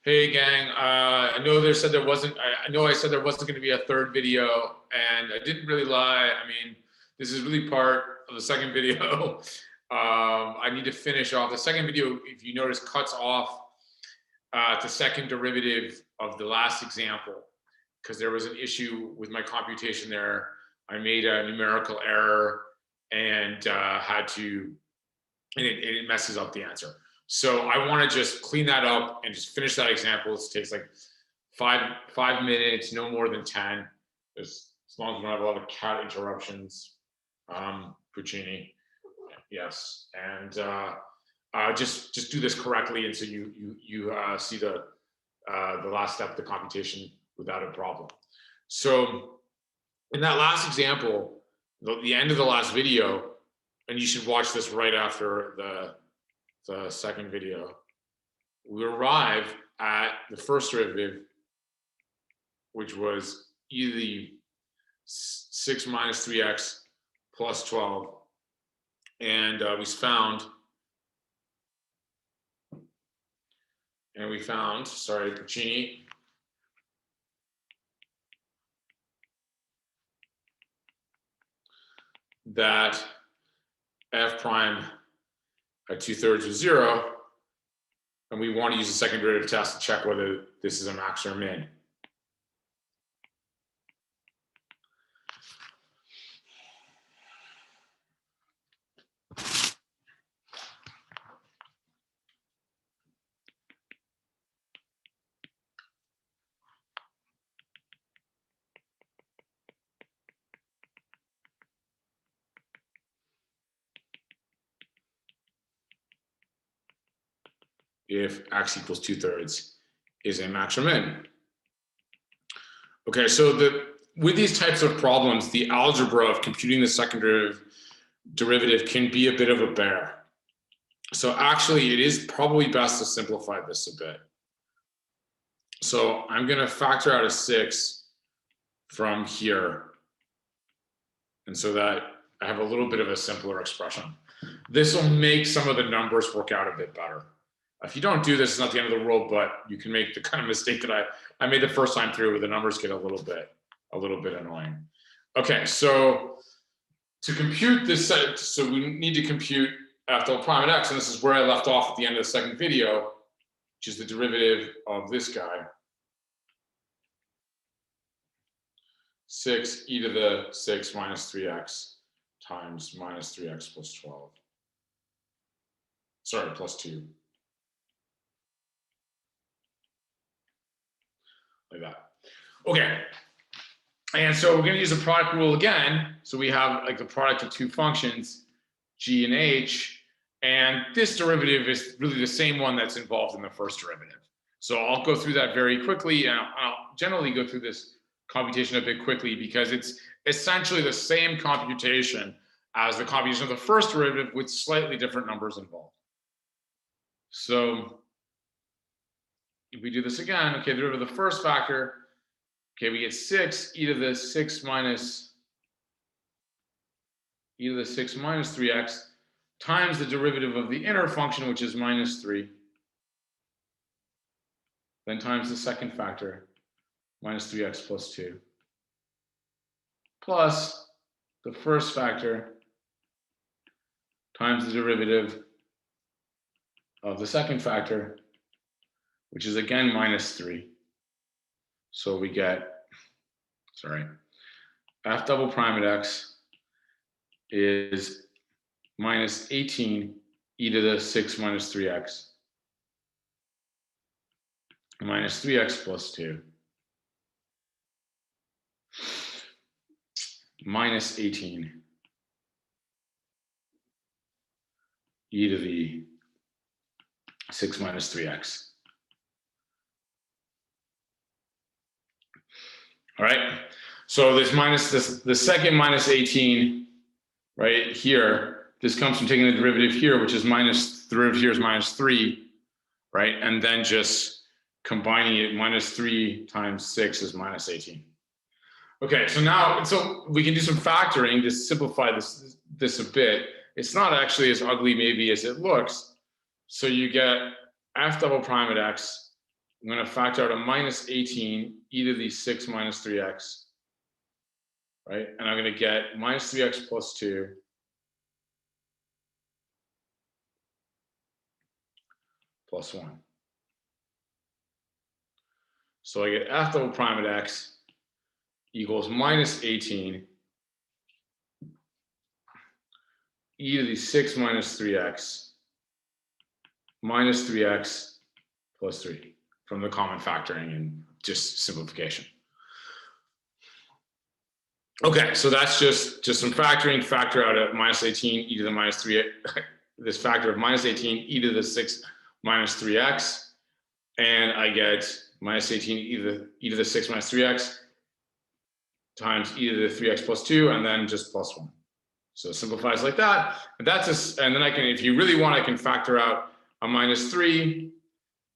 Hey gang, I know I said there wasn't going to be a third video, and I didn't really lie. I mean, this is really part of the second video. I need to finish off the second video. If you notice, cuts off the second derivative of the last example because there was an issue with my computation there. I made a numerical error and it messes up the answer. So I want to just clean that up and just finish that example. It takes like five minutes, no more than 10, as long as we don't have a lot of cat interruptions. Puccini, yes, and just do this correctly, and so you see the last step of the computation without a problem. So in that last example, the end of the last video, and you should watch this right after the second video, we arrive at the first derivative, which was e to the 6 minus 3x plus 12. And we found, sorry, Puccini, that f prime at 2/3 is 0, and we want to use the second derivative test to check whether this is a max or a min. If x equals 2/3 is a max or min. Okay, so with these types of problems, the algebra of computing the second derivative can be a bit of a bear. So actually, it is probably best to simplify this a bit. So I'm going to factor out a 6 from here, and so that I have a little bit of a simpler expression. This will make some of the numbers work out a bit better. If you don't do this, it's not the end of the world, but you can make the kind of mistake that I made the first time through, where the numbers get a little bit annoying. Okay, so to compute this, so we need to compute f double prime at x, and this is where I left off at the end of the second video, which is the derivative of this guy. 6 e to the 6 minus 3x times minus 3x plus 12. Sorry, plus 2. Like that. Okay. And so we're going to use the product rule again. So we have like the product of two functions, g and h. And this derivative is really the same one that's involved in the first derivative. So I'll go through that very quickly. And I'll generally go through this computation a bit quickly because it's essentially the same computation as the computation of the first derivative with slightly different numbers involved. So if we do this again, okay, the derivative of the first factor, okay, we get 6 e to the 6 minus 3x times the derivative of the inner function, which is minus 3, then times the second factor, minus 3x plus 2, plus the first factor times the derivative of the second factor, which is again minus 3. So we get, f double prime at x is minus 18 e to the 6 minus 3x minus 3x plus 2 minus 18 e to the 6 minus 3x. All right, so the second minus 18 right here, this comes from taking the derivative here, which is the derivative here is minus 3, right? And then just combining it, minus 3 times 6 is minus 18. Okay, so we can do some factoring to simplify this a bit. It's not actually as ugly maybe as it looks. So you get f double prime at x I'm going to factor out a minus 18 e to the 6 minus 3x, right? And I'm going to get minus 3x plus 2 plus 1. So I get f double prime at x equals minus 18 e to the 6 minus 3x minus 3x plus 3 from the common factoring and just simplification. Okay, so that's just some factoring. Factor out at minus 18 e to the minus 3, this factor of minus 18 e to the 6 minus 3x, and I get minus 18 e to the 6 minus 3x times e to the 3x plus 2, and then just plus 1. So it simplifies like that. And that's and then I can, if you really want, I can factor out a minus 3,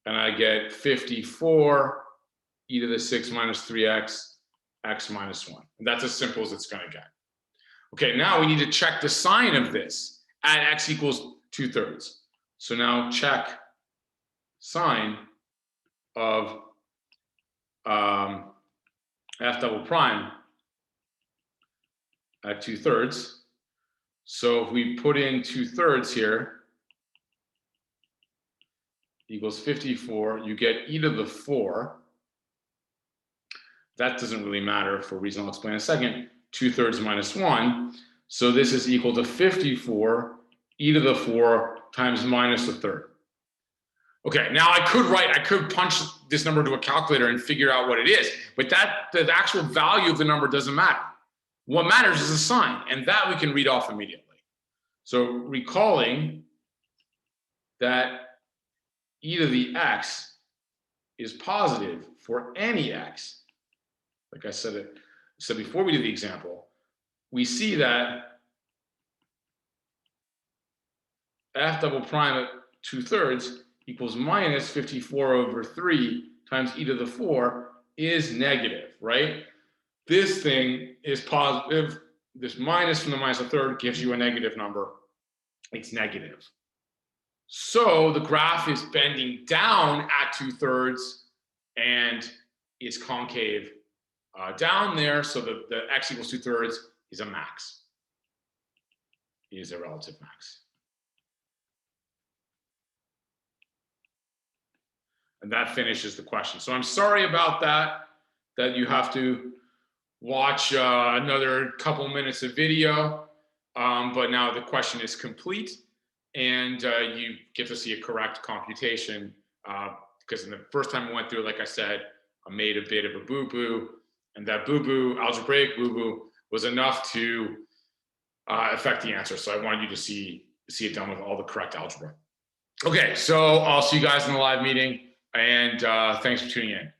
and I get 54 e to the 6 minus 3x x minus 1. And that's as simple as it's going to get. Okay, now we need to check the sign of this at x equals 2/3. So now check sign of f double prime at 2/3. So if we put in 2/3 here, equals 54, you get e to the 4. That doesn't really matter for a reason I'll explain in a second. 2/3 minus 1. So this is equal to 54 e to the 4 times minus 1/3. Okay, now I could punch this number to a calculator and figure out what it is, but the actual value of the number doesn't matter. What matters is the sign, and that we can read off immediately. So recalling that e to the x is positive for any x, like I said before we did the example, we see that f double prime at 2/3 equals minus 54 over 3 times e to the 4 is negative, right? This thing is positive. This minus from the minus 1/3 gives you a negative number. It's negative. So the graph is bending down at 2/3 and is concave down there. So the x equals 2/3 is a max. It is a relative max. And that finishes the question. So I'm sorry about that you have to watch another couple minutes of video, but now the question is complete, and you get to see a correct computation, because in the first time I went through, like I said, I made a bit of a boo-boo, and that boo-boo, algebraic boo-boo, was enough to affect the answer. So I wanted you to see it done with all the correct algebra. Okay, so I'll see you guys in the live meeting, and thanks for tuning in.